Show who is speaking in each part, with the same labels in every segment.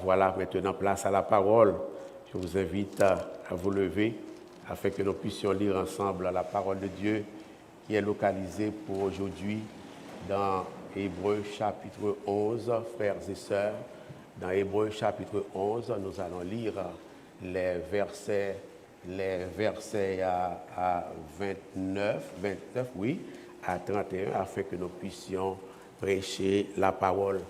Speaker 1: Voilà maintenant place à la parole. Je vous invite à vous lever afin que nous puissions lire ensemble la parole de Dieu qui est localisée pour aujourd'hui dans Hébreux chapitre 11, frères et sœurs. Dans Hébreux chapitre 11, nous allons lire les versets à 29, oui, à 31, afin que nous puissions prêcher la parole.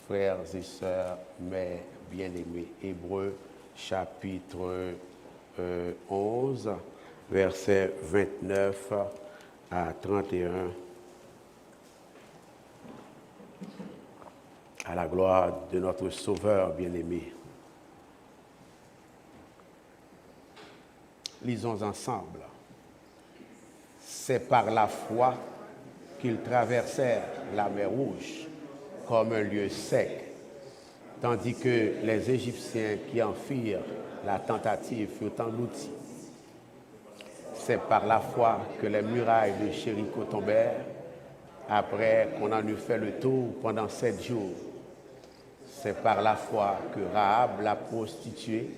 Speaker 1: Frères et sœurs, mes bien-aimés, Hébreux chapitre 11, versets 29 à 31, à la gloire de notre Sauveur bien-aimé. Lisons ensemble. C'est par la foi qu'ils traversèrent la mer Rouge comme un lieu sec, tandis que les Égyptiens qui en firent la tentative furent engloutis. C'est par la foi que les murailles de Jéricho tombèrent, après qu'on en eut fait le tour pendant 7 jours. C'est par la foi que Rahab, la prostituée,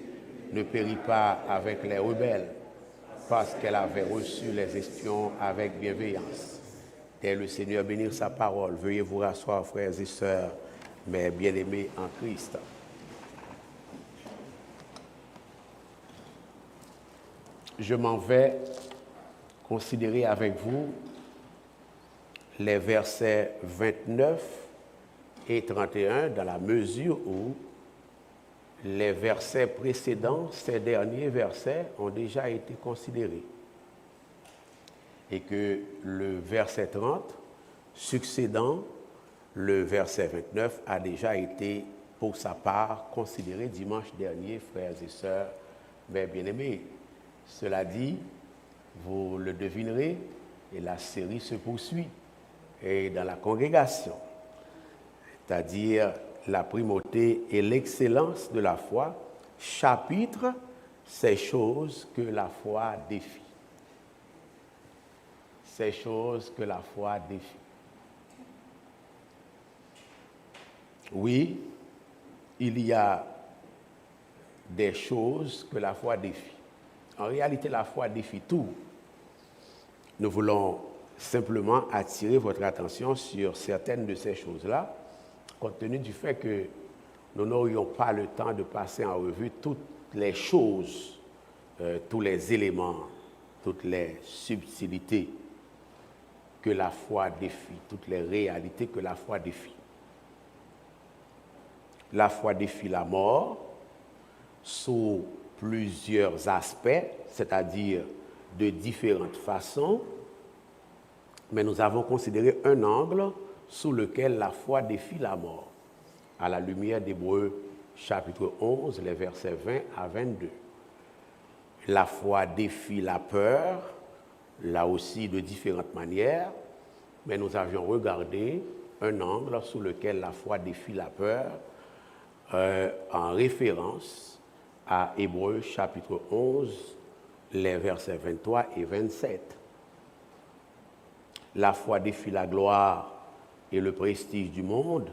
Speaker 1: ne périt pas avec les rebelles, parce qu'elle avait reçu les espions avec bienveillance. Et le Seigneur bénir sa parole. Veuillez vous rasseoir, frères et sœurs, mes bien-aimés en Christ. Je m'en vais considérer avec vous les versets 29 et 31 dans la mesure où les versets précédents, ces derniers versets, ont déjà été considérés. Et que le verset 30, succédant le verset 29, a déjà été, pour sa part, considéré dimanche dernier, frères et sœurs, mes bien-aimés. Cela dit, vous le devinerez, et la série se poursuit, et dans la congrégation, c'est-à-dire la primauté et l'excellence de la foi, chapitre, ces choses que la foi défie. Ces choses que la foi défie. Oui, il y a des choses que la foi défie. En réalité, la foi défie tout. Nous voulons simplement attirer votre attention sur certaines de ces choses-là, compte tenu du fait que nous n'aurions pas le temps de passer en revue toutes les choses, tous les éléments, toutes les subtilités que la foi défie, toutes les réalités que la foi défie. La foi défie la mort sous plusieurs aspects, c'est-à-dire de différentes façons, mais nous avons considéré un angle sous lequel la foi défie la mort, à la lumière d'Hébreux chapitre 11, les versets 20 à 22. La foi défie la peur, là aussi de différentes manières, mais nous avions regardé un angle sous lequel la foi défie la peur en référence à Hébreux chapitre 11, les versets 23 et 27. La foi défie la gloire et le prestige du monde,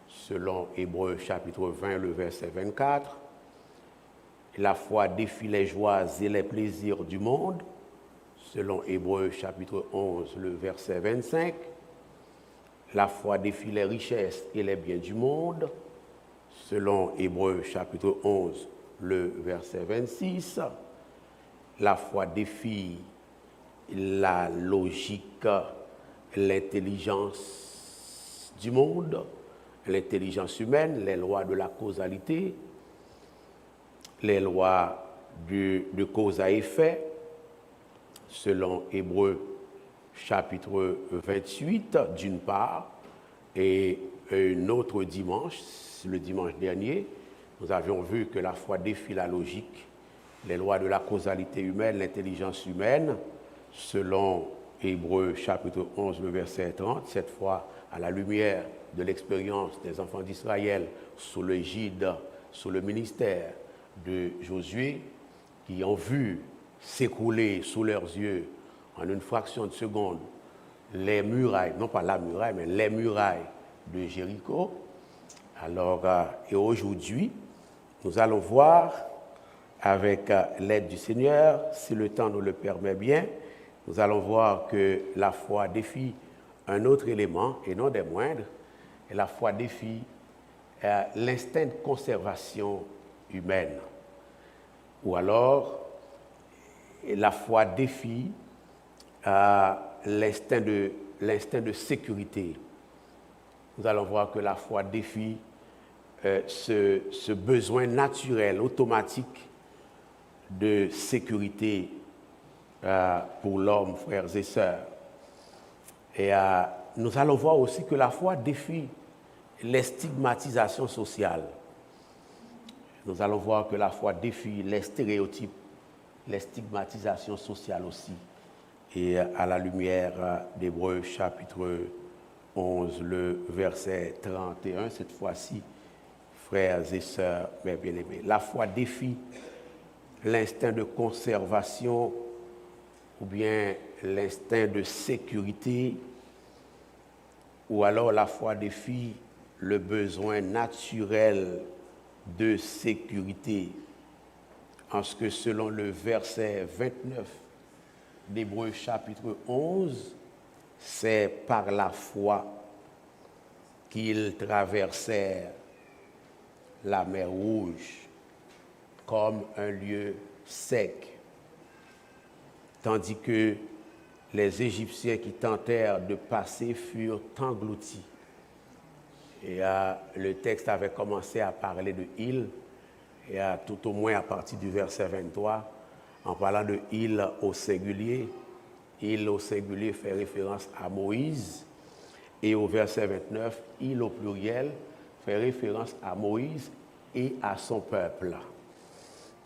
Speaker 1: selon Hébreux chapitre 20, le verset 24. La foi défie les joies et les plaisirs du monde, selon Hébreux chapitre 11, le verset 25. La foi défie les richesses et les biens du monde, selon Hébreux chapitre 11, le verset 26. La foi défie la logique, l'intelligence du monde, l'intelligence humaine, les lois de la causalité, les lois de cause à effet, selon Hébreux chapitre 28 d'une part, et un autre dimanche, le dimanche dernier, nous avions vu que la foi défie la logique, les lois de la causalité humaine, l'intelligence humaine, selon Hébreux chapitre 11, le verset 30, cette fois à la lumière de l'expérience des enfants d'Israël sous l'égide, sous le ministère de Josué, qui ont vu s'écrouler sous leurs yeux en une fraction de seconde les murailles, non pas la muraille, mais les murailles de Jéricho, Alors, et aujourd'hui, nous allons voir, avec l'aide du Seigneur, si le temps nous le permet bien, nous allons voir que la foi défie un autre élément, et non des moindres, et la foi défie l'instinct de conservation humaine. Ou alors, la foi défie l'instinct de sécurité. Nous allons voir que la foi défie ce besoin naturel, automatique de sécurité pour l'homme, frères et sœurs. Et nous allons voir aussi que la foi défie les stigmatisations sociales. Nous allons voir que la foi défie les stéréotypes, les stigmatisations sociales aussi. Et à la lumière d'Hébreux chapitre 11, le verset 31, cette fois-ci, frères et sœurs, mes bien-aimés, la foi défie l'instinct de conservation ou bien l'instinct de sécurité, ou alors la foi défie le besoin naturel de sécurité, en ce que selon le verset 29 d'Hébreux chapitre 11, c'est par la foi qu'ils traversèrent la mer Rouge comme un lieu sec, tandis que les Égyptiens qui tentèrent de passer furent engloutis. Et le texte avait commencé à parler de île, et tout au moins à partir du verset 23, en parlant de île au singulier. Île au singulier fait référence à Moïse, et au verset 29, île au pluriel fait référence à Moïse et à son peuple.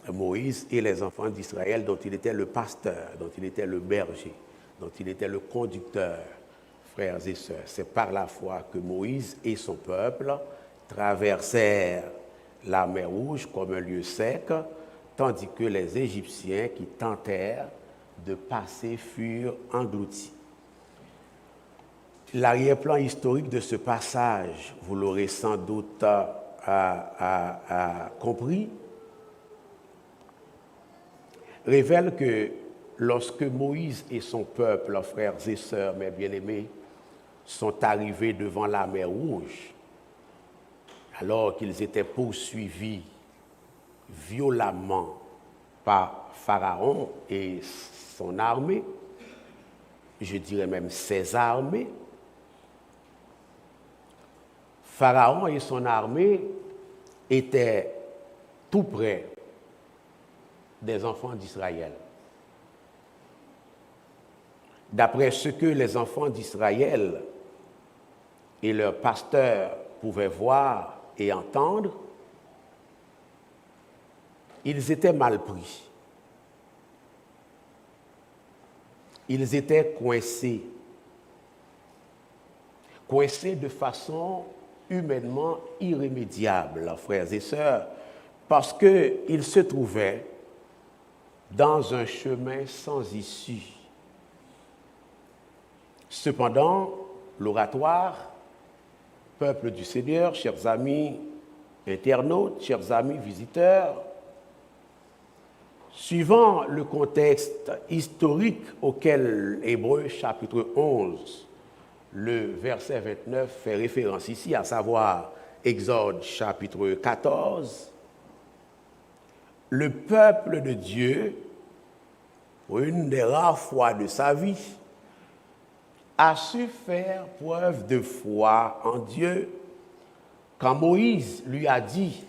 Speaker 1: Moïse et les enfants d'Israël dont il était le pasteur, dont il était le berger, dont il était le conducteur, frères et sœurs. C'est par la foi que Moïse et son peuple traversèrent la mer Rouge comme un lieu sec, tandis que les Égyptiens qui tentèrent de passer furent engloutis. L'arrière-plan historique de ce passage, vous l'aurez sans doute compris, révèle que lorsque Moïse et son peuple, frères et sœurs, mes bien-aimés, sont arrivés devant la mer Rouge, alors qu'ils étaient poursuivis violemment par Pharaon et son armée, je dirais même ses armées, Pharaon et son armée étaient tout près des enfants d'Israël. D'après ce que les enfants d'Israël et leurs pasteurs pouvaient voir et entendre, ils étaient mal pris. Ils étaient coincés de façon humainement irrémédiable, frères et sœurs, parce qu'ils se trouvaient dans un chemin sans issue. Cependant, l'oratoire, peuple du Seigneur, chers amis internautes, chers amis visiteurs, suivant le contexte historique auquel Hébreux chapitre 11, le verset 29 fait référence ici, à savoir Exode chapitre 14, le peuple de Dieu, pour une des rares fois de sa vie, a su faire preuve de foi en Dieu quand Moïse lui a dit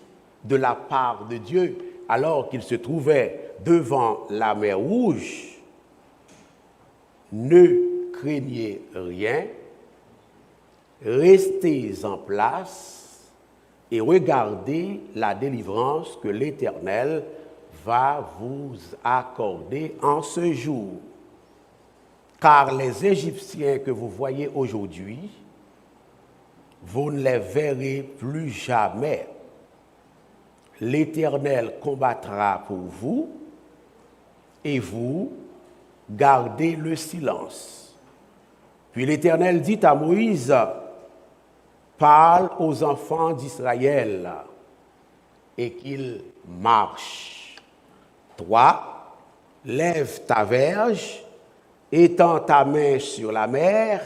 Speaker 1: de la part de Dieu, alors qu'il se trouvait devant la mer Rouge, ne craignez rien, restez en place et regardez la délivrance que l'Éternel va vous accorder en ce jour. Car les Égyptiens que vous voyez aujourd'hui, vous ne les verrez plus jamais. L'Éternel combattra pour vous et vous gardez le silence. Puis l'Éternel dit à Moïse, parle aux enfants d'Israël et qu'ils marchent. Toi, lève ta verge, étends ta main sur la mer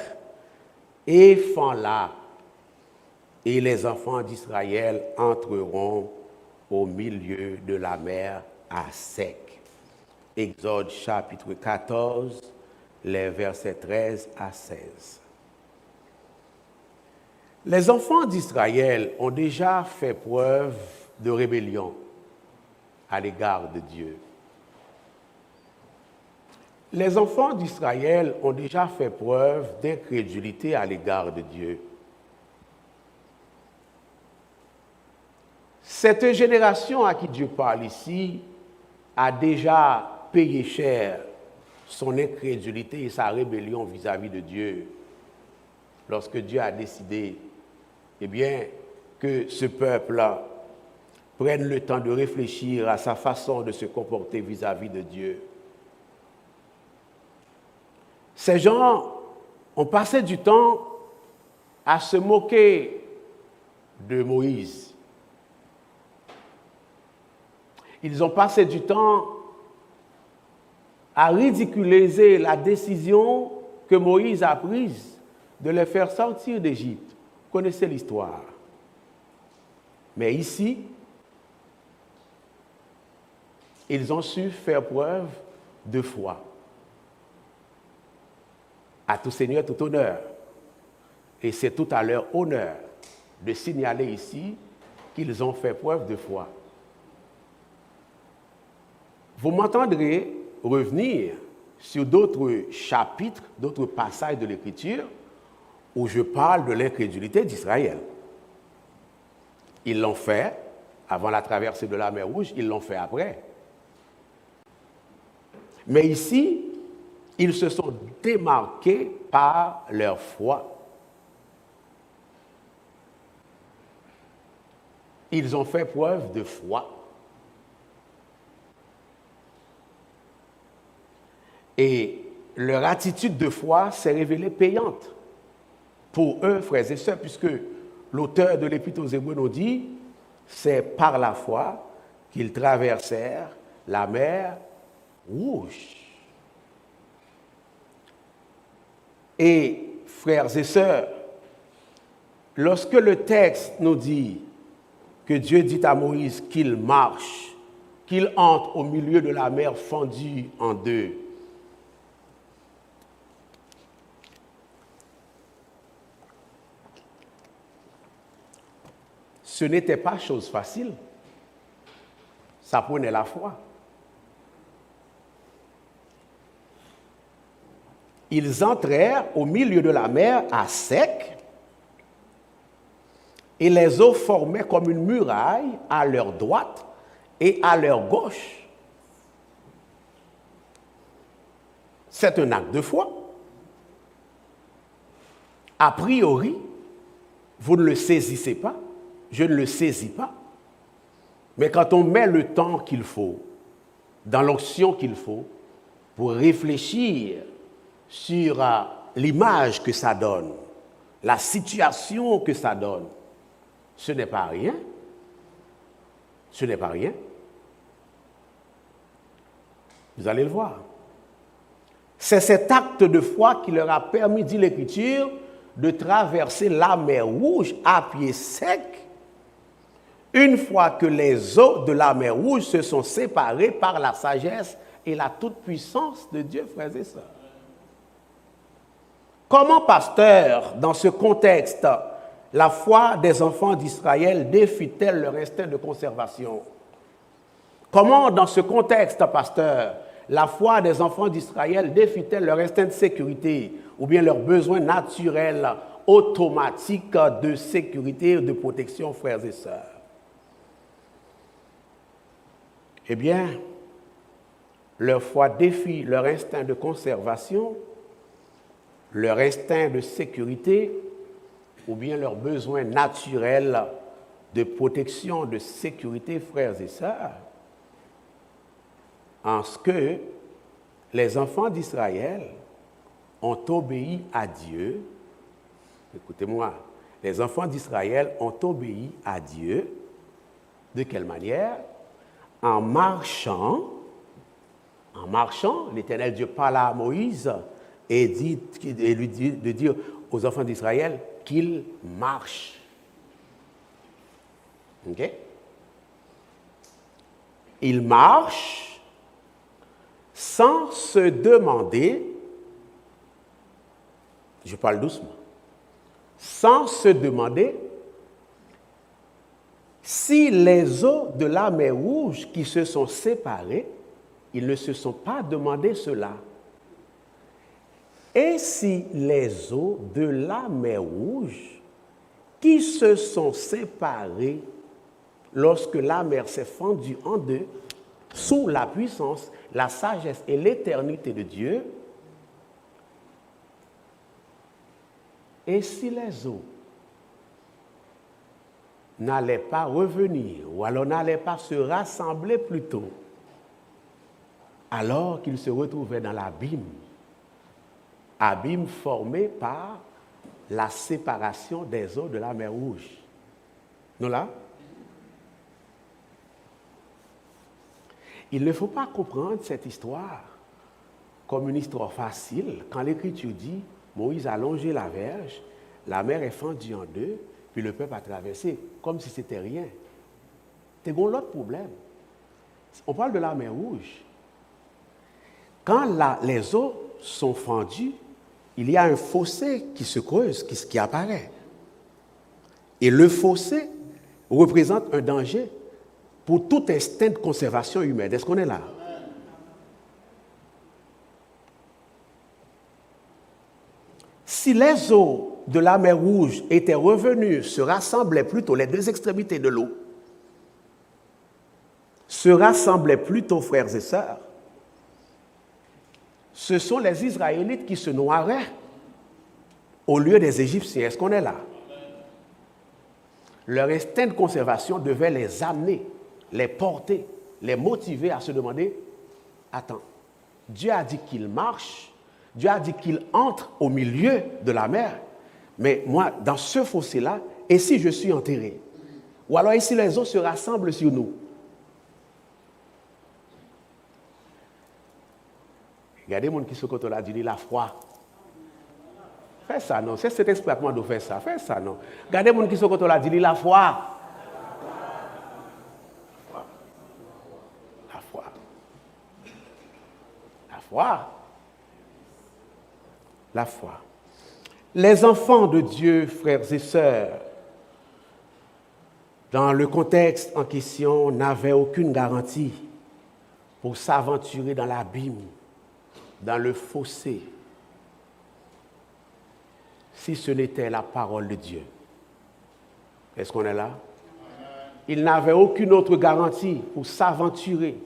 Speaker 1: et fends-la. Et les enfants d'Israël entreront au milieu de la mer à sec. Exode chapitre 14, les versets 13 à 16. Les enfants d'Israël ont déjà fait preuve de rébellion à l'égard de Dieu. Les enfants d'Israël ont déjà fait preuve d'incrédulité à l'égard de Dieu. Cette génération à qui Dieu parle ici a déjà payé cher son incrédulité et sa rébellion vis-à-vis de Dieu lorsque Dieu a décidé, eh bien, que ce peuple-là prenne le temps de réfléchir à sa façon de se comporter vis-à-vis de Dieu. Ces gens ont passé du temps à se moquer de Moïse. Ils ont passé du temps à ridiculiser la décision que Moïse a prise de les faire sortir d'Égypte. Vous connaissez l'histoire. Mais ici, ils ont su faire preuve de foi. À tout seigneur, tout honneur. Et c'est tout à leur honneur de signaler ici qu'ils ont fait preuve de foi. Vous m'entendrez revenir sur d'autres chapitres, d'autres passages de l'Écriture où je parle de l'incrédulité d'Israël. Ils l'ont fait avant la traversée de la mer Rouge, ils l'ont fait après. Mais ici, ils se sont démarqués par leur foi. Ils ont fait preuve de foi. Et leur attitude de foi s'est révélée payante pour eux, frères et sœurs, puisque l'auteur de l'Épître aux Hébreux nous dit, c'est par la foi qu'ils traversèrent la mer Rouge. Et, frères et sœurs, lorsque le texte nous dit que Dieu dit à Moïse qu'il marche, qu'il entre au milieu de la mer fendue en deux, ce n'était pas chose facile. Ça prenait la foi. Ils entrèrent au milieu de la mer à sec et les eaux formaient comme une muraille à leur droite et à leur gauche. C'est un acte de foi. A priori, vous ne le saisissez pas, je ne le saisis pas, mais quand on met le temps qu'il faut, dans l'onction qu'il faut, pour réfléchir sur l'image que ça donne, la situation que ça donne, ce n'est pas rien. Ce n'est pas rien. Vous allez le voir. C'est cet acte de foi qui leur a permis, dit l'Écriture, de traverser la mer Rouge à pied sec, une fois que les eaux de la mer Rouge se sont séparées par la sagesse et la toute-puissance de Dieu, frères et sœurs. Comment, pasteur, dans ce contexte, la foi des enfants d'Israël défie-t-elle leur instinct de conservation? Comment, dans ce contexte, pasteur, la foi des enfants d'Israël défie-t-elle leur instinct de sécurité ou bien leurs besoins naturels, automatiques de sécurité et de protection, frères et sœurs? Eh bien, leur foi défie leur instinct de conservation, leur instinct de sécurité ou bien leurs besoins naturels de protection, de sécurité, frères et sœurs, en ce que les enfants d'Israël ont obéi à Dieu, écoutez-moi, les enfants d'Israël ont obéi à Dieu. De quelle manière? En marchant, l'Éternel Dieu parla à Moïse et lui dit de dire aux enfants d'Israël qu'ils marchent. OK? Ils marchent sans se demander, je parle doucement, sans se demander si les eaux de la mer Rouge qui se sont séparées, ils ne se sont pas demandé cela. Et si les eaux de la mer Rouge qui se sont séparées lorsque la mer s'est fendue en deux, sous la puissance, la sagesse et l'éternité de Dieu, et si les eaux n'allaient pas revenir, ou alors n'allaient pas se rassembler plutôt, alors qu'ils se retrouvaient dans l'abîme, abîme formé par la séparation des eaux de la mer Rouge. Nous là? Il ne faut pas comprendre cette histoire comme une histoire facile quand l'Écriture dit Moïse a longé la verge, la mer est fendue en deux, puis le peuple a traversé, comme si c'était rien. C'est bon l'autre problème. On parle de la mer Rouge. Quand les eaux sont fendues, il y a un fossé qui se creuse, qui apparaît. Et le fossé représente un danger pour tout instinct de conservation humaine. Est-ce qu'on est là? Si les eaux de la mer Rouge étaient revenues, se rassemblaient plutôt, les deux extrémités de l'eau, se rassemblaient plutôt, frères et sœurs, ce sont les Israélites qui se noieraient au lieu des Égyptiens. Est-ce qu'on est là? Leur instinct de conservation devait les amener, les porter, les motiver à se demander, attends, Dieu a dit qu'il marche, Dieu a dit qu'il entre au milieu de la mer, mais moi, dans ce fossé-là, et si je suis enterré? Ou alors, et si les eaux se rassemblent sur nous? Regardez mon qui se côté là, dit la froid. Fais ça, non. C'est cet exploitement de faire ça. Fais ça, non. Regardez mon qui se côté là, dit la froid. La foi. La foi. La foi. Les enfants de Dieu, frères et sœurs, dans le contexte en question, n'avaient aucune garantie pour s'aventurer dans l'abîme, dans le fossé, si ce n'était la parole de Dieu. Est-ce qu'on est là? Ils n'avaient aucune autre garantie pour s'aventurer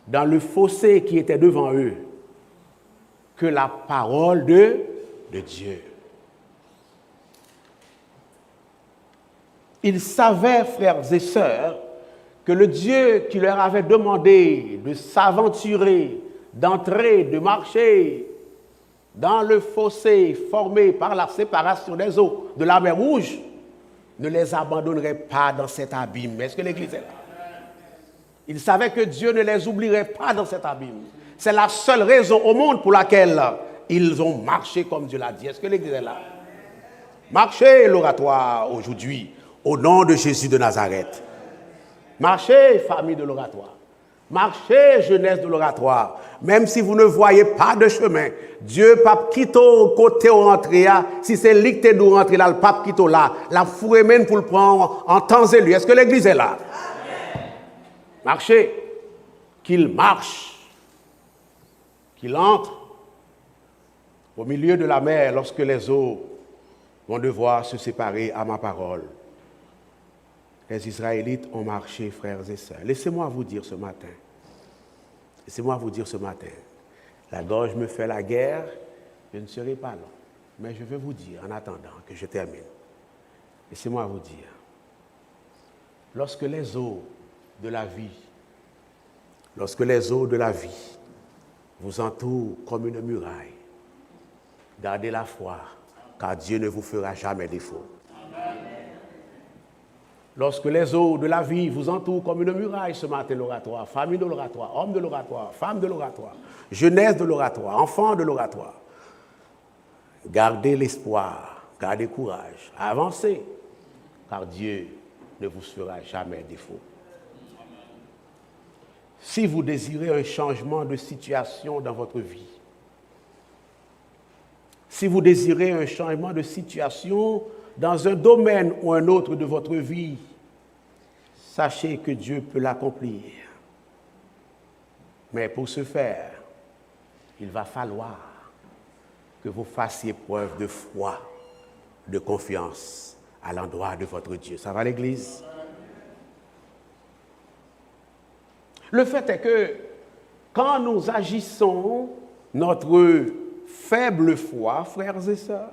Speaker 1: dans le fossé qui était devant eux que la parole de Dieu. Ils savaient, frères et sœurs, que le Dieu qui leur avait demandé de s'aventurer, d'entrer, de marcher dans le fossé formé par la séparation des eaux de la mer Rouge, ne les abandonnerait pas dans cet abîme. Est-ce que l'Église est là? Ils savaient que Dieu ne les oublierait pas dans cet abîme. C'est la seule raison au monde pour laquelle ils ont marché comme Dieu l'a dit. Est-ce que l'Église est là? Marchez l'oratoire aujourd'hui au nom de Jésus de Nazareth. Marchez, famille de l'oratoire. Marchez, jeunesse de l'oratoire. Même si vous ne voyez pas de chemin, Dieu pape quito côté au rentrer, si c'est lui qui doit rentrer là, le pape quito là, la fourrée mène pour le prendre en temps et lieu. Est-ce que l'église est là? Amen. Marchez, qu'il marche, qu'il entre au milieu de la mer lorsque les eaux vont devoir se séparer à ma parole. Les Israélites ont marché, frères et sœurs. Laissez-moi vous dire ce matin, la gorge me fait la guerre, je ne serai pas long. Mais je vais vous dire, en attendant que je termine, laissez-moi vous dire, lorsque les eaux de la vie vous entourent comme une muraille, gardez la foi, car Dieu ne vous fera jamais défaut. Amen. Lorsque les eaux de la vie vous entourent comme une muraille ce matin, l'oratoire, famille de l'oratoire, homme de l'oratoire, femme de l'oratoire, jeunesse de l'oratoire, enfant de l'oratoire, gardez l'espoir, gardez courage, avancez, car Dieu ne vous fera jamais défaut. Si vous désirez un changement de situation dans votre vie, si vous désirez un changement de situation dans un domaine ou un autre de votre vie, sachez que Dieu peut l'accomplir. Mais pour ce faire, il va falloir que vous fassiez preuve de foi, de confiance à l'endroit de votre Dieu. Ça va l'Église? Le fait est que quand nous agissons notre faible foi, frères et sœurs,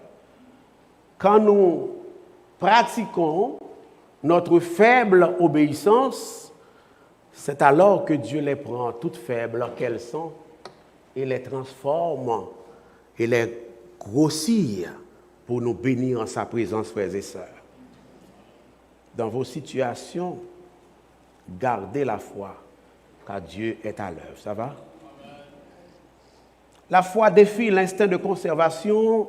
Speaker 1: quand nous pratiquons notre faible obéissance, c'est alors que Dieu les prend toutes faibles qu'elles sont et les transforme et les grossit pour nous bénir en sa présence, frères et sœurs. Dans vos situations, gardez la foi, car Dieu est à l'œuvre. Ça va? La foi défie l'instinct de conservation,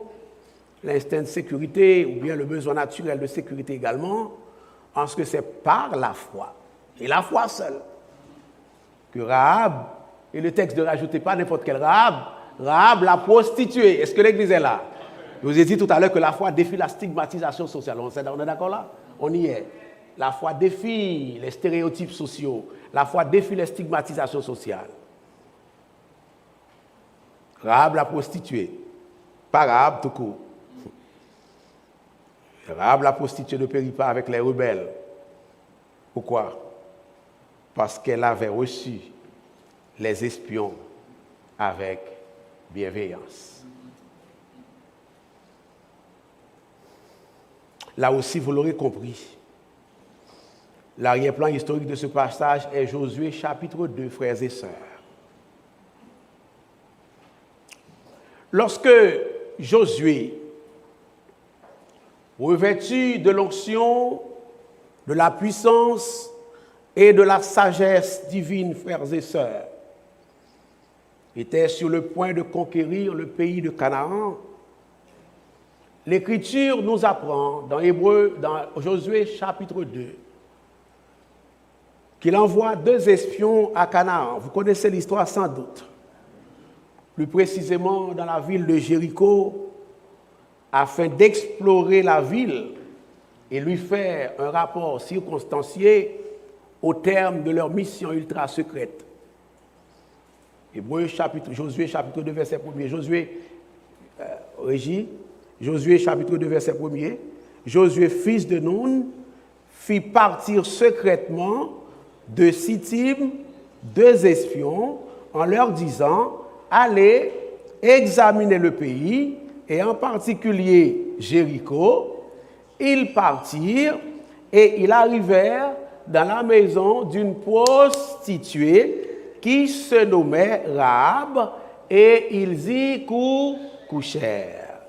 Speaker 1: l'instinct de sécurité, ou bien le besoin naturel de sécurité également, en ce que c'est par la foi, et la foi seule, que Rahab, et le texte ne rajoutez pas n'importe quel Rahab, Rahab la prostituée. Est-ce que l'Église est là? Je vous ai dit tout à l'heure que la foi défie la stigmatisation sociale. On est d'accord là? On y est. La foi défie les stéréotypes sociaux. La foi défie les stigmatisations sociales. Rahab la prostituée. Pas Rahab tout court. Rahab la prostituée ne périt pas avec les rebelles. Pourquoi? Parce qu'elle avait reçu les espions avec bienveillance. Là aussi, vous l'aurez compris, l'arrière-plan historique de ce passage est Josué chapitre 2, frères et sœurs. Lorsque Josué, revêtu de l'onction, de la puissance et de la sagesse divine, frères et sœurs, était sur le point de conquérir le pays de Canaan, l'Écriture nous apprend dans Josué chapitre 2, qu'il envoie 2 espions à Canaan. Vous connaissez l'histoire sans doute. Plus précisément dans la ville de Jéricho, afin d'explorer la ville et lui faire un rapport circonstancié au terme de leur mission ultra secrète. Josué chapitre 2, verset 1er. Josué chapitre 2, verset 1er. Josué, fils de Nun, fit partir secrètement de Sittim 2 espions en leur disant: allez examiner le pays, et en particulier Jéricho. Ils partirent et ils arrivèrent dans la maison d'une prostituée qui se nommait Rahab, et ils y couchèrent.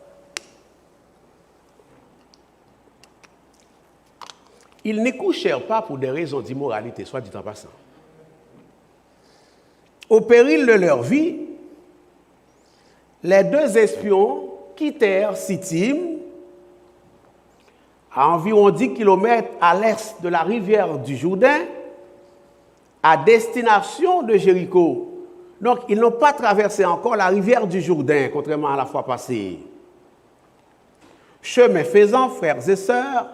Speaker 1: Ils n'y couchèrent pas pour des raisons d'immoralité, soit dit en passant. Au péril de leur vie, les 2 espions quittèrent Sittim, à environ 10 km à l'est de la rivière du Jourdain, à destination de Jéricho. Donc, ils n'ont pas traversé encore la rivière du Jourdain, contrairement à la fois passée. Chemin faisant, frères et sœurs,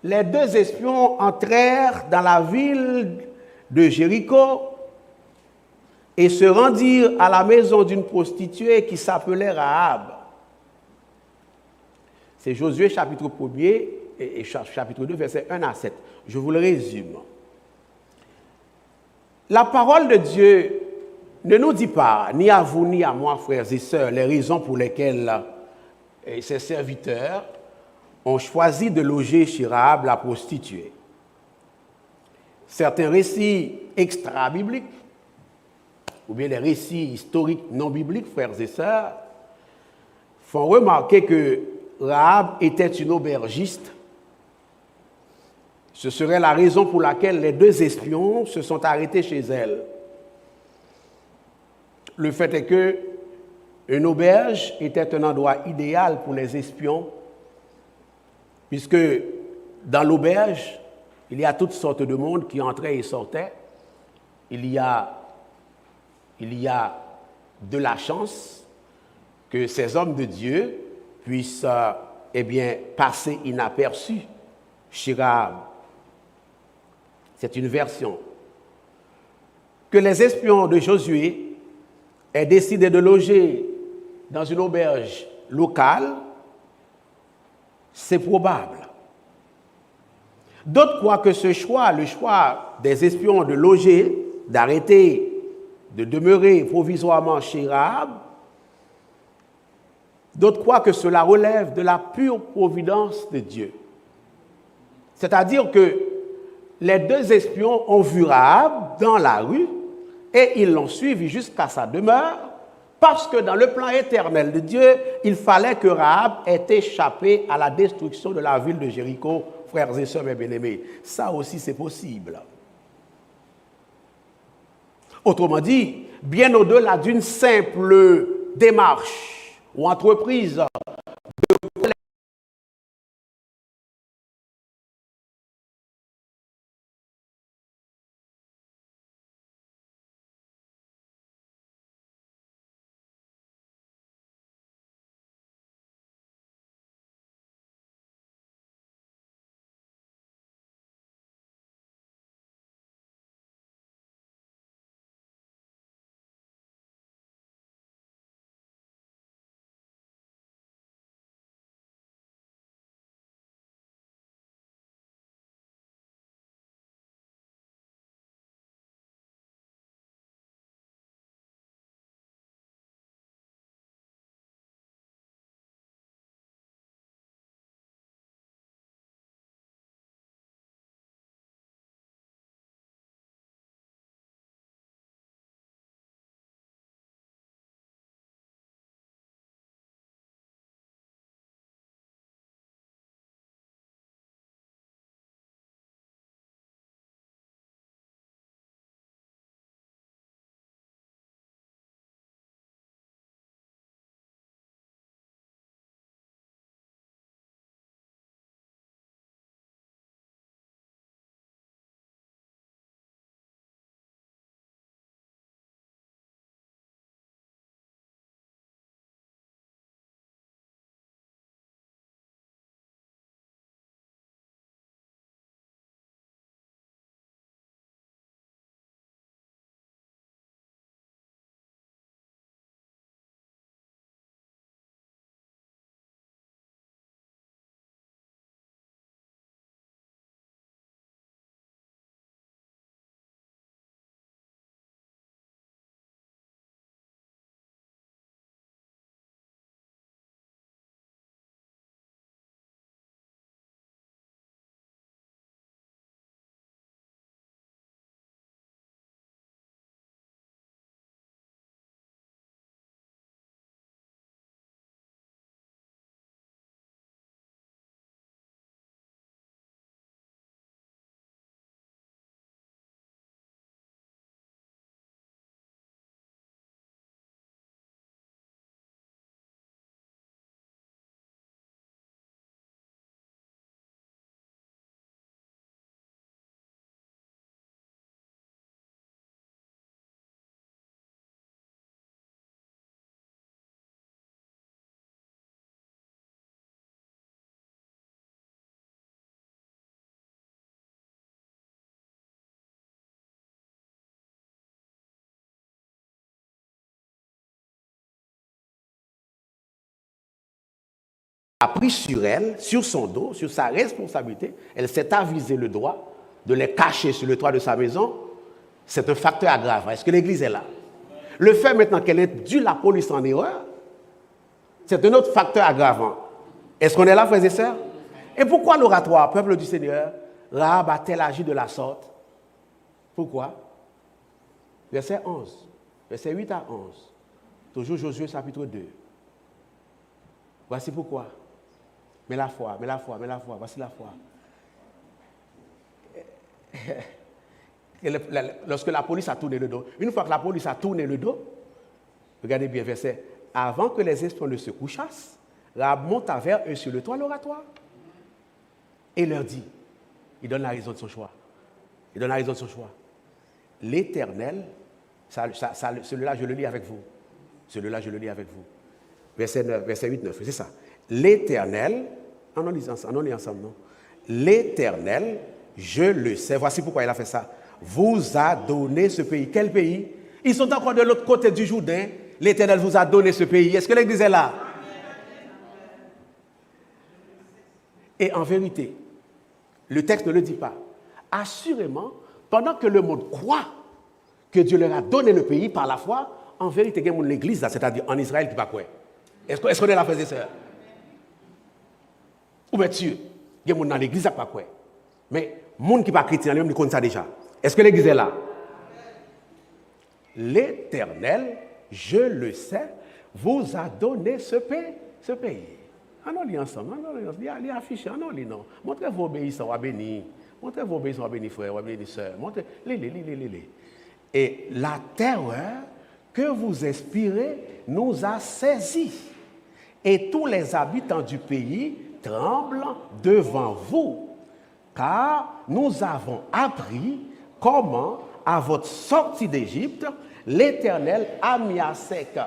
Speaker 1: les 2 espions entrèrent dans la ville de Jéricho et se rendirent à la maison d'une prostituée qui s'appelait Rahab. C'est Josué chapitre 1er et chapitre 2, versets 1 à 7. Je vous le résume. La parole de Dieu ne nous dit pas, ni à vous ni à moi, frères et sœurs, les raisons pour lesquelles ses serviteurs ont choisi de loger chez Rahab la prostituée. Certains récits extra-bibliques, ou bien les récits historiques non-bibliques, frères et sœurs, font remarquer que Rahab était une aubergiste Ce serait la raison pour laquelle les deux espions se sont arrêtés chez elle. Le fait est que une auberge était un endroit idéal pour les espions, puisque dans l'auberge, il y a toutes sortes de monde qui entrait et sortait. Il y a de la chance que ces hommes de Dieu puissent passer inaperçus chez Rahab. C'est une version. Que les espions de Josué aient décidé de loger dans une auberge locale, c'est probable. D'autres croient que ce choix, le choix des espions de loger, d'arrêter, de demeurer provisoirement chez Rahab, d'autres croient que cela relève de la pure providence de Dieu. C'est-à-dire que les deux espions ont vu Rahab dans la rue et ils l'ont suivi jusqu'à sa demeure parce que dans le plan éternel de Dieu, il fallait que Rahab ait échappé à la destruction de la ville de Jéricho, frères et sœurs bien-aimés. Ça aussi, c'est possible. Autrement dit, bien au-delà d'une simple démarche ou entreprise a pris sur elle, sur son dos, sur sa responsabilité, elle s'est avisé le droit de les cacher sur le toit de sa maison. C'est un facteur aggravant. Est-ce que l'Église est là? Le fait maintenant qu'elle ait dû la police en erreur, c'est un autre facteur aggravant. Est-ce qu'on est là, frères et sœurs? Et pourquoi l'oratoire, peuple du Seigneur, Rahab a-t-elle agi de la sorte? Pourquoi? Verset 11, verset 8 à 11, toujours Josué chapitre 2. Voici pourquoi. Mais la foi, voici la foi. lorsque la police a tourné le dos, une fois que la police a tourné le dos, regardez bien verset, avant que les espions ne se couchassent, Rahab monta vers eux sur le toit de l'oratoire et leur dit, il donne la raison de son choix. Il donne la raison de son choix. L'Éternel, celui-là je le lis avec vous. Celui-là je le lis avec vous. Verset 8, 9, c'est ça. L'Éternel, on lit ensemble, non? L'Éternel, je le sais, voici pourquoi il a fait ça, vous a donné ce pays. Quel pays? Ils sont encore de l'autre côté du Jourdain. L'Éternel vous a donné ce pays. Est-ce que l'Église est là? Et en vérité, le texte ne le dit pas. Assurément, pendant que le monde croit que Dieu leur a donné le pays par la foi, en vérité, il y a l'Église, c'est-à-dire en Israël, qui va quoi? Est-ce qu'on est là, frères et sœurs? Ou bien sûr, il y a des gens dans l'Église qui va quoi? Mais les gens qui ne sont pas chrétiens, ils connaissent ça déjà. Est-ce que l'Église est là? L'Éternel, je le sais, vous a donné ce pays. On lit ensemble, on lit affiché, on lit non. Montrez vos obéissants, à béni. Montrez vos obéissants, à béni frères, à béni sœurs. Montrez, les. Et la terreur que vous inspirez nous a saisis. Et tous les habitants du pays tremblent devant vous, car nous avons appris comment, à votre sortie d'Égypte, l'Éternel a mis à sec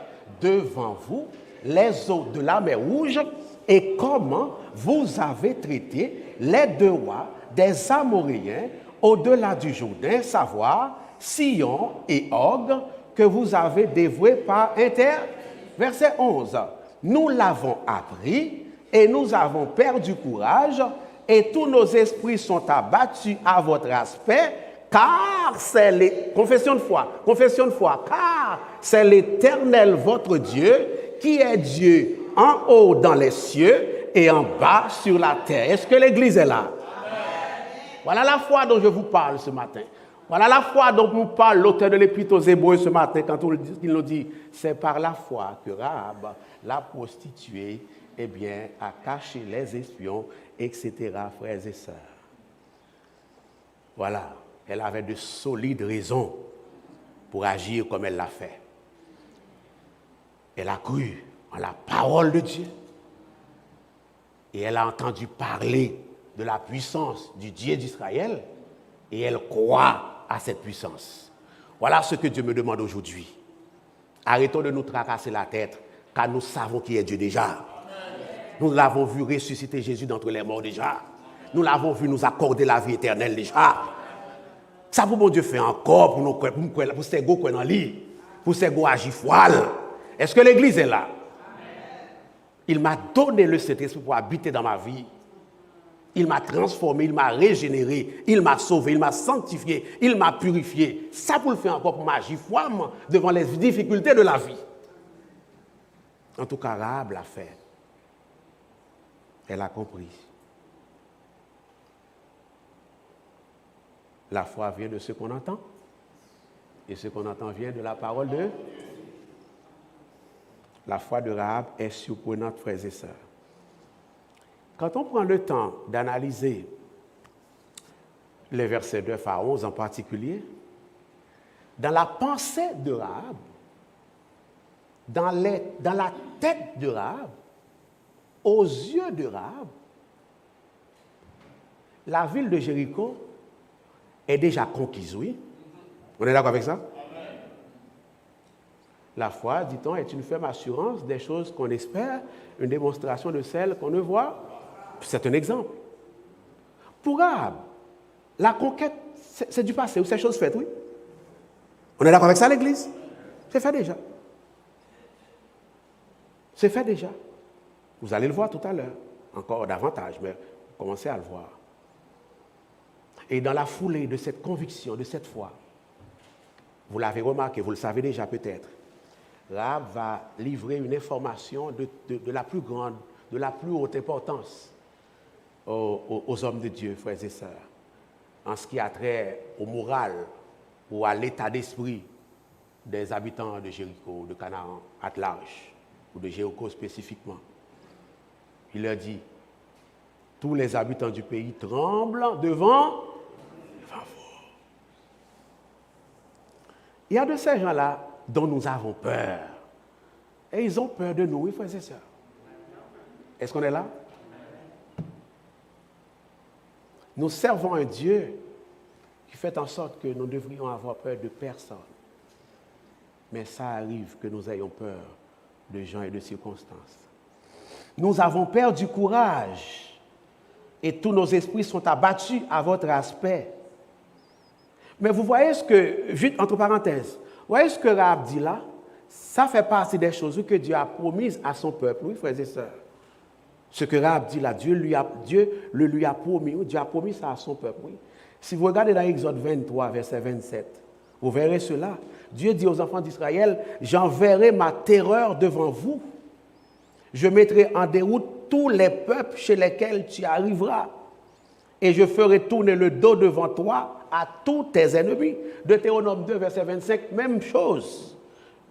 Speaker 1: devant vous les eaux de la mer Rouge et comment vous avez traité les deux rois des Amoréens au-delà du Jourdain, savoir Sion et Og, que vous avez dévoués par Verset 11. Nous l'avons appris et nous avons perdu courage et tous nos esprits sont abattus à votre aspect, car c'est confession de foi, car c'est l'Éternel votre Dieu qui est Dieu en haut dans les cieux et en bas sur la terre. Est-ce que l'Église est là? Voilà la foi dont je vous parle ce matin. Voilà la foi dont nous parle l'auteur de l'Épître aux Hébreux ce matin quand il nous dit c'est par la foi que Rahab, la prostituée, eh bien, a caché les espions, etc., frères et sœurs. Voilà, elle avait de solides raisons pour agir comme elle l'a fait. Elle a cru en la parole de Dieu et elle a entendu parler de la puissance du Dieu d'Israël et elle croit à cette puissance. Voilà ce que Dieu me demande aujourd'hui. Arrêtons de nous tracasser la tête, car nous savons qui est Dieu déjà. Nous l'avons vu ressusciter Jésus d'entre les morts déjà. Nous l'avons vu nous accorder la vie éternelle déjà. Ça pour mon Dieu fait encore pour nous, pour ces go qu'on en lit, pour ces go agir foile. Est-ce que l'Église est là? Il m'a donné le Saint-Esprit pour habiter dans ma vie. Il m'a transformé, il m'a régénéré, il m'a sauvé, il m'a sanctifié, il m'a purifié. Ça pour le faire encore pour m'agir froidement devant les difficultés de la vie. En tout cas, Rahab l'a fait. Elle a compris. La foi vient de ce qu'on entend. Et ce qu'on entend vient de la parole de... La foi de Rahab est surprenante, frères et sœurs. Quand on prend le temps d'analyser les versets 9 à 11 en particulier, dans la pensée de Rahab, dans la tête de Rahab, aux yeux de Rahab, la ville de Jéricho est déjà conquise, oui. On est d'accord avec ça? La foi, dit-on, est une ferme assurance des choses qu'on espère, une démonstration de celles qu'on ne voit. C'est un exemple. Pour Rahab, la conquête, c'est du passé, ou c'est chose faite, oui. On est d'accord avec ça, l'Église? C'est fait déjà. C'est fait déjà. Vous allez le voir tout à l'heure, encore davantage, mais commencez à le voir. Et dans la foulée de cette conviction, de cette foi, vous l'avez remarqué, vous le savez déjà peut-être, Rahab va livrer une information de la plus grande, de la plus haute importance aux hommes de Dieu, frères et sœurs, en ce qui a trait au moral ou à l'état d'esprit des habitants de Jéricho, de Canaan, à large, ou de Jéricho spécifiquement. Il leur dit, tous les habitants du pays tremblent devant vous. Il y a de ces gens-là dont nous avons peur. Et ils ont peur de nous, oui, frères et sœurs. Est-ce qu'on est là? Nous servons un Dieu qui fait en sorte que nous devrions avoir peur de personne. Mais ça arrive que nous ayons peur de gens et de circonstances. Nous avons perdu courage et tous nos esprits sont abattus à votre aspect. Mais vous voyez ce que, juste entre parenthèses, vous voyez ce que Rahab dit là? Ça fait partie des choses que Dieu a promises à son peuple, oui, frères et sœurs. Ce que Rahab dit là, Dieu le lui a promis, Dieu a promis ça à son peuple, oui. Si vous regardez dans Exode 23, verset 27, vous verrez cela. Dieu dit aux enfants d'Israël, j'enverrai ma terreur devant vous. Je mettrai en déroute tous les peuples chez lesquels tu arriveras. Et je ferai tourner le dos devant toi à tous tes ennemis. Deutéronome 2, verset 25, même chose.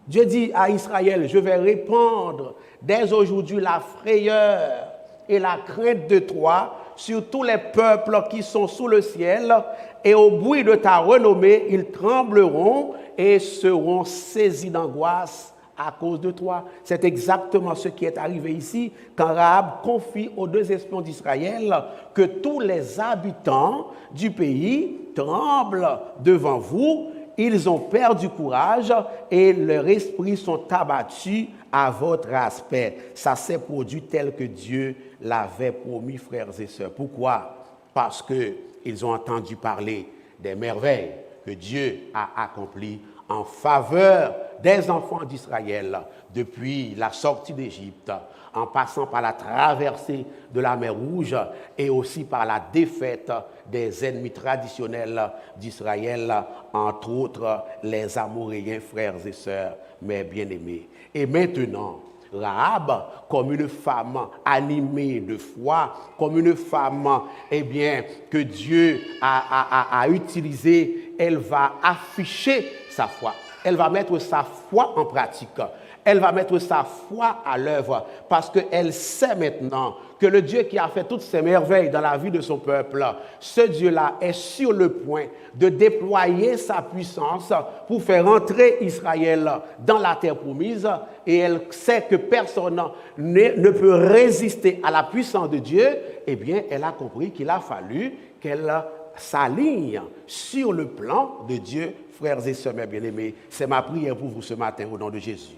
Speaker 1: Dieu dit à Israël, je vais répandre dès aujourd'hui la frayeur et la crainte de toi sur tous les peuples qui sont sous le ciel, et au bruit de ta renommée, ils trembleront et seront saisis d'angoisse à cause de toi. C'est exactement ce qui est arrivé ici quand Rahab confie aux deux espions d'Israël que tous les habitants du pays tremblent devant vous. Ils ont perdu courage et leurs esprits sont abattus à votre aspect. Ça s'est produit tel que Dieu l'avait promis, frères et sœurs. Pourquoi? Parce qu'ils ont entendu parler des merveilles que Dieu a accomplies en faveur des enfants d'Israël depuis la sortie d'Égypte, en passant par la traversée de la mer Rouge et aussi par la défaite des ennemis traditionnels d'Israël, entre autres les Amoréens, frères et sœurs, mes bien-aimés. Et maintenant, Rahab, comme une femme animée de foi, comme une femme que Dieu a utilisée, elle va afficher sa foi. Elle va mettre sa foi en pratique. Elle va mettre sa foi à l'œuvre parce qu'elle sait maintenant que le Dieu qui a fait toutes ces merveilles dans la vie de son peuple, ce Dieu-là est sur le point de déployer sa puissance pour faire entrer Israël dans la terre promise, et elle sait que personne ne peut résister à la puissance de Dieu. Eh bien, elle a compris qu'il a fallu qu'elle s'aligne sur le plan de Dieu. Frères et sœurs, mes bien-aimés, c'est ma prière pour vous ce matin au nom de Jésus.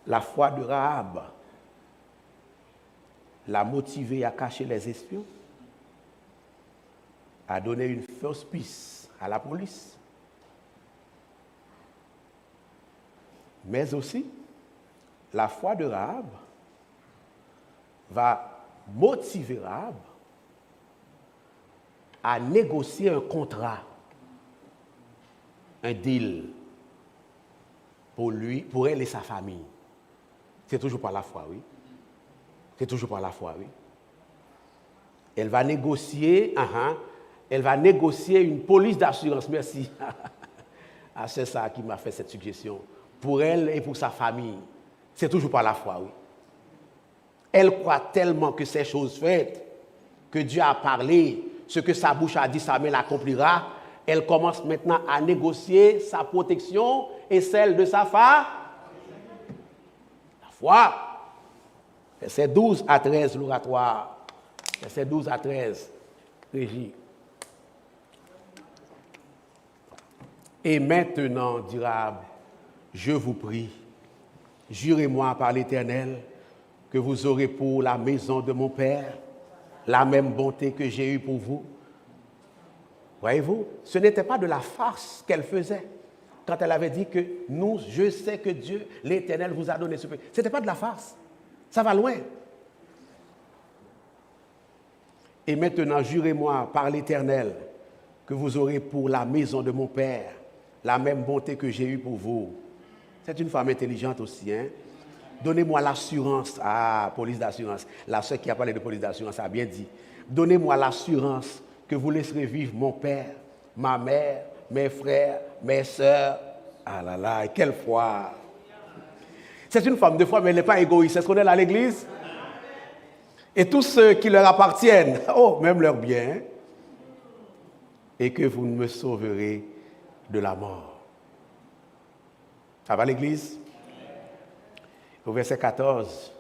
Speaker 1: La foi de Rahab l'a motivé à cacher les espions, à donner une fausse piste à la police, mais aussi la foi de Rahab va motiver Rahab à négocier un contrat, un deal pour lui, pour elle et sa famille. C'est toujours par la foi, oui. C'est toujours par la foi, oui. Elle va négocier une police d'assurance. Merci. Ah, c'est ça qui m'a fait cette suggestion. Pour elle et pour sa famille. C'est toujours par la foi, oui. Elle croit tellement que ces choses faites, que Dieu a parlé, ce que sa bouche a dit, sa main l'accomplira. Elle commence maintenant à négocier sa protection et celle de sa femme. La foi. Verset 12 à 13, l'oratoire. Verset 12 à 13, Régie. Et maintenant, dit Rahab, je vous prie, jurez-moi par l'Éternel que vous aurez pour la maison de mon Père la même bonté que j'ai eue pour vous. Voyez-vous, ce n'était pas de la farce qu'elle faisait quand elle avait dit que nous, je sais que Dieu, l'Éternel, vous a donné ce pays. Ce n'était pas de la farce. Ça va loin. Et maintenant, jurez-moi par l'Éternel que vous aurez pour la maison de mon Père la même bonté que j'ai eue pour vous. C'est une femme intelligente aussi, hein? Donnez-moi l'assurance. Ah, police d'assurance. La sœur qui a parlé de police d'assurance a bien dit. Donnez-moi l'assurance que vous laisserez vivre mon père, ma mère, mes frères, mes sœurs. Ah là là, quelle foi! C'est une femme de foi, mais elle n'est pas égoïste. Est-ce qu'on est là à l'église? Et tous ceux qui leur appartiennent, oh, même leurs biens, et que vous me sauverez de la mort. Ça va l'Église? Au verset 14,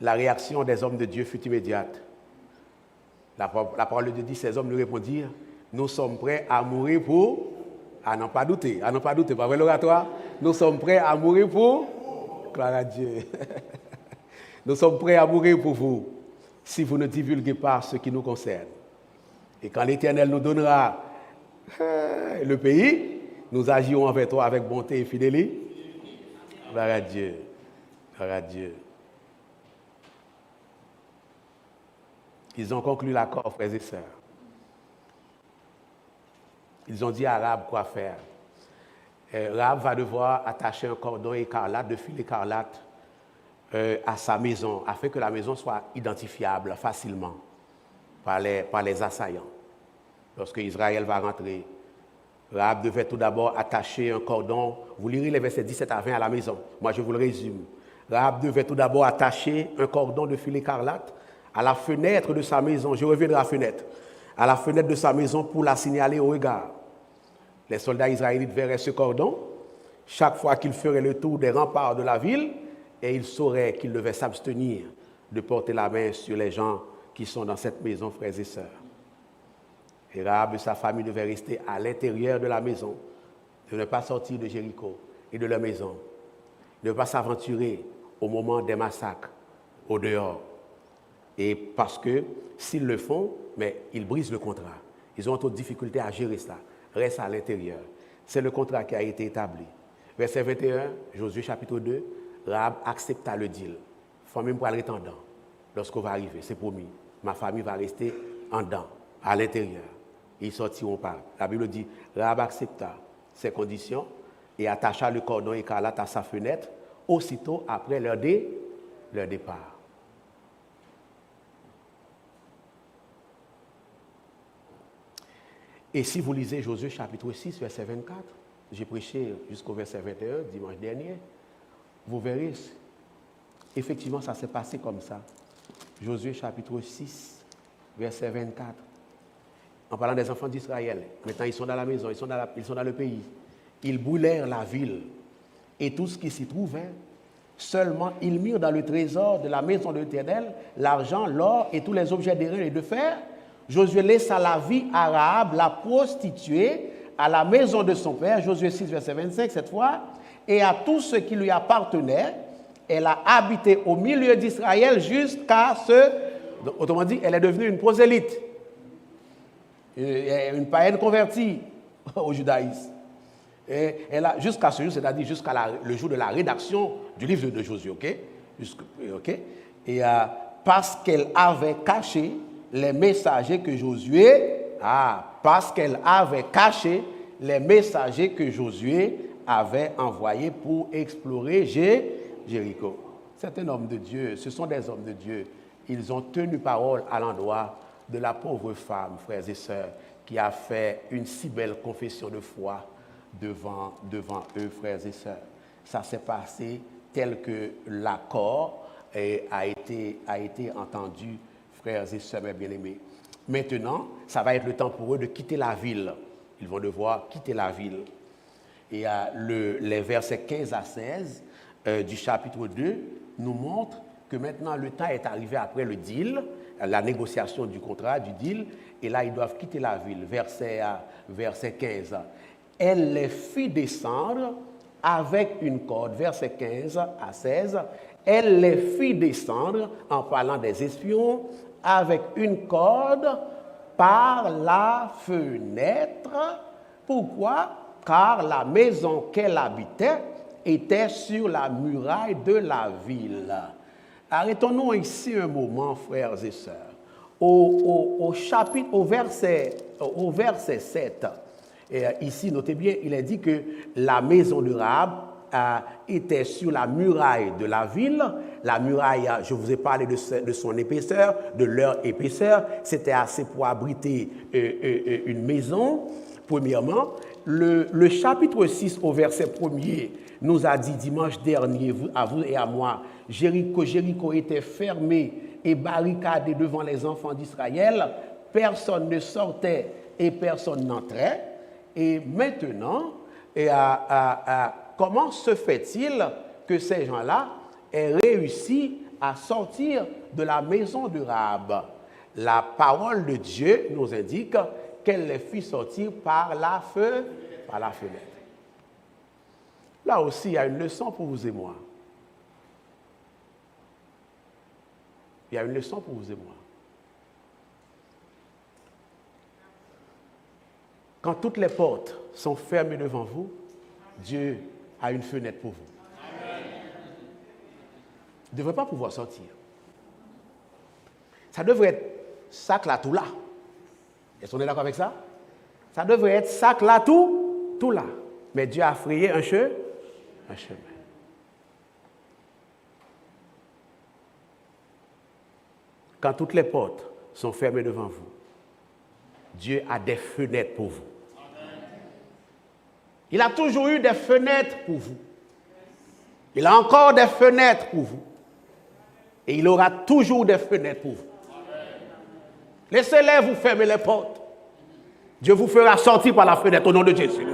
Speaker 1: la réaction des hommes de Dieu fut immédiate. La parole de Dieu dit, ces hommes lui répondirent, nous sommes prêts à mourir pour... À n'en pas douter, pas vrai l'oratoire? Nous sommes prêts à mourir pour... Gloire à Dieu. Nous sommes prêts à mourir pour vous, si vous ne divulguez pas ce qui nous concerne. Et quand l'Éternel nous donnera le pays, nous agirons envers toi avec bonté et fidélité. Gloire à Dieu. Gloire à Dieu. Ils ont conclu l'accord, frères et sœurs. Ils ont dit à Rahab quoi faire. Rahab va devoir attacher un cordon écarlate, de fil écarlate, à sa maison, afin que la maison soit identifiable facilement par les assaillants. Lorsque Israël va rentrer, Rahab devait tout d'abord attacher un cordon. Vous lirez les versets 17 à 20 à la maison. Moi, je vous le résume. Rahab devait tout d'abord attacher un cordon de fil écarlate à la fenêtre de sa maison. Je reviens de la fenêtre. À la fenêtre de sa maison pour la signaler au regard. Les soldats israélites verraient ce cordon chaque fois qu'ils feraient le tour des remparts de la ville et ils sauraient qu'ils devaient s'abstenir de porter la main sur les gens qui sont dans cette maison, frères et sœurs. Et Rahab et sa famille devaient rester à l'intérieur de la maison, de ne pas sortir de Jéricho et de leur maison, de ne pas s'aventurer au moment des massacres au dehors. Et parce que s'ils le font, mais ils brisent le contrat. Ils ont toute difficulté à gérer ça. Reste à l'intérieur. C'est le contrat qui a été établi. Verset 21, Josué chapitre 2, Rahab accepta le deal. Famille pour aller en dedans. Lorsqu'on va arriver, c'est promis. Ma famille va rester en dedans, à l'intérieur. Ils sortiront pas. La Bible dit, Rahab accepta ces conditions et attacha le cordon écarlate à sa fenêtre aussitôt après leur départ. Et si vous lisez Josué chapitre 6, verset 24, j'ai prêché jusqu'au verset 21 dimanche dernier, vous verrez, effectivement, ça s'est passé comme ça. Josué chapitre 6, verset 24. En parlant des enfants d'Israël, maintenant ils sont dans la maison, ils sont dans le pays. Ils brûlèrent la ville et tout ce qui s'y trouvait. Seulement, ils mirent dans le trésor de la maison de l'Éternel l'argent, l'or et tous les objets d'airain et de fer. Josué laissa la vie à Rahab, la prostituée, à la maison de son père, Josué 6, verset 25 cette fois, et à tout ce qui lui appartenait. Elle a habité au milieu d'Israël jusqu'à ce... Autrement dit, elle est devenue une prosélyte, une païenne convertie au judaïsme. Et elle a, jusqu'à ce jour, c'est-à-dire jusqu'à le jour de la rédaction du livre de Josué, ok? Et parce qu'elle avait caché les messagers que Josué avait envoyés pour explorer Jéricho. C'est un homme de Dieu, ce sont des hommes de Dieu. Ils ont tenu parole à l'endroit de la pauvre femme, frères et sœurs, qui a fait une si belle confession de foi devant eux, frères et sœurs. Ça s'est passé tel que l'accord a été entendu, frères et sœurs bien-aimés. Maintenant, ça va être le temps pour eux de quitter la ville. Ils vont devoir quitter la ville. Et les versets 15 à 16 du chapitre 2 nous montrent que maintenant le temps est arrivé après le deal, la négociation du contrat, du deal, et là ils doivent quitter la ville. Verset 15. Elle les fit descendre avec une corde, verset 15 à 16. Elle les fit descendre, en parlant des espions, avec une corde par la fenêtre. Pourquoi? Car la maison qu'elle habitait était sur la muraille de la ville. Arrêtons-nous ici un moment, frères et sœurs. Au verset 7, et ici, notez bien, il est dit que la maison de Rahab était sur la muraille de la ville. La muraille, je vous ai parlé de son épaisseur, de leur épaisseur. C'était assez pour abriter une maison, premièrement. Le chapitre 6 au verset 1er nous a dit dimanche dernier, à vous et à moi, Jéricho était fermé et barricadé devant les enfants d'Israël. Personne ne sortait et personne n'entrait. Et maintenant, comment se fait-il que ces gens-là aient réussi à sortir de la maison de Rahab? La parole de Dieu nous indique qu'elle les fit sortir par la fenêtre. Là aussi, il y a une leçon pour vous et moi. Il y a une leçon pour vous et moi. Quand toutes les portes sont fermées devant vous, Dieu a une fenêtre pour vous. Vous ne devrez pas pouvoir sortir. Ça devrait être sac là, tout là. Est-ce qu'on est d'accord avec ça? Ça devrait être sac là, tout là. Mais Dieu a frayé un chemin. Quand toutes les portes sont fermées devant vous, Dieu a des fenêtres pour vous. Il a toujours eu des fenêtres pour vous. Il a encore des fenêtres pour vous. Et il aura toujours des fenêtres pour vous. Laissez-les vous fermer les portes. Dieu vous fera sortir par la fenêtre au nom de Jésus.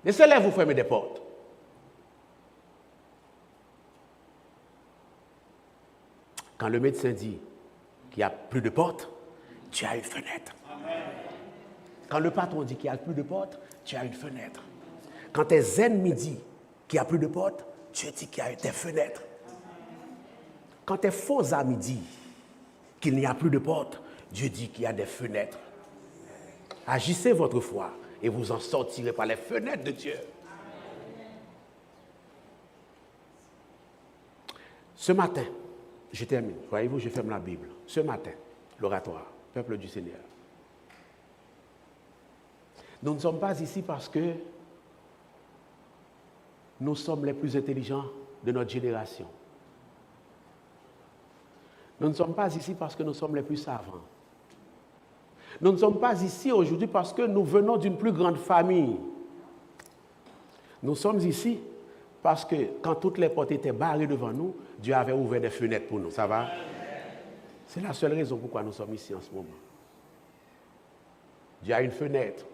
Speaker 1: Laissez-les vous fermer des portes. Quand le médecin dit qu'il n'y a plus de portes, tu as une fenêtre. Quand le patron dit qu'il n'y a plus de portes, tu as une fenêtre. Quand tes ennemis disent qu'il n'y a plus de portes, tu dis qu'il y a des fenêtres. Quand tes faux amis disent qu'il n'y a plus de portes, Dieu dit qu'il y a des fenêtres. Agissez votre foi et vous en sortirez par les fenêtres de Dieu. Ce matin, je termine. Voyez-vous, je ferme la Bible. Ce matin, l'oratoire, peuple du Seigneur. Nous ne sommes pas ici parce que nous sommes les plus intelligents de notre génération. Nous ne sommes pas ici parce que nous sommes les plus savants. Nous ne sommes pas ici aujourd'hui parce que nous venons d'une plus grande famille. Nous sommes ici parce que quand toutes les portes étaient barrées devant nous, Dieu avait ouvert des fenêtres pour nous. Ça va? C'est la seule raison pourquoi nous sommes ici en ce moment. Dieu a une fenêtre.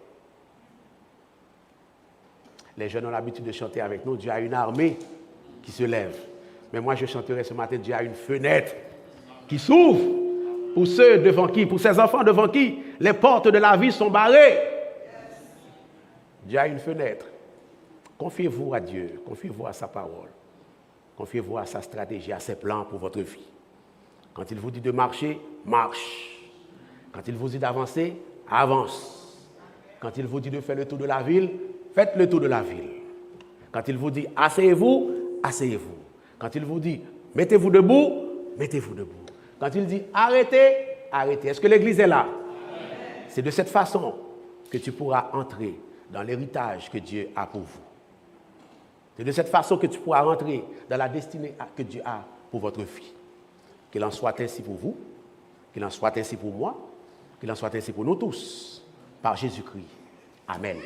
Speaker 1: Les jeunes ont l'habitude de chanter avec nous. Dieu a une armée qui se lève. Mais moi, je chanterai ce matin, Dieu a une fenêtre qui s'ouvre pour ceux devant qui, pour ces enfants devant qui les portes de la vie sont barrées. Dieu a une fenêtre. Confiez-vous à Dieu, confiez-vous à sa parole, confiez-vous à sa stratégie, à ses plans pour votre vie. Quand il vous dit de marcher, marche. Quand il vous dit d'avancer, avance. Quand il vous dit de faire le tour de la ville, faites le tour de la ville. Quand il vous dit asseyez-vous, asseyez-vous. Quand il vous dit mettez-vous debout, mettez-vous debout. Quand il dit arrêtez, arrêtez. Est-ce que l'église est là? C'est de cette façon que tu pourras entrer dans l'héritage que Dieu a pour vous. C'est de cette façon que tu pourras rentrer dans la destinée que Dieu a pour votre vie. Qu'il en soit ainsi pour vous, qu'il en soit ainsi pour moi, qu'il en soit ainsi pour nous tous, par Jésus-Christ. Amen.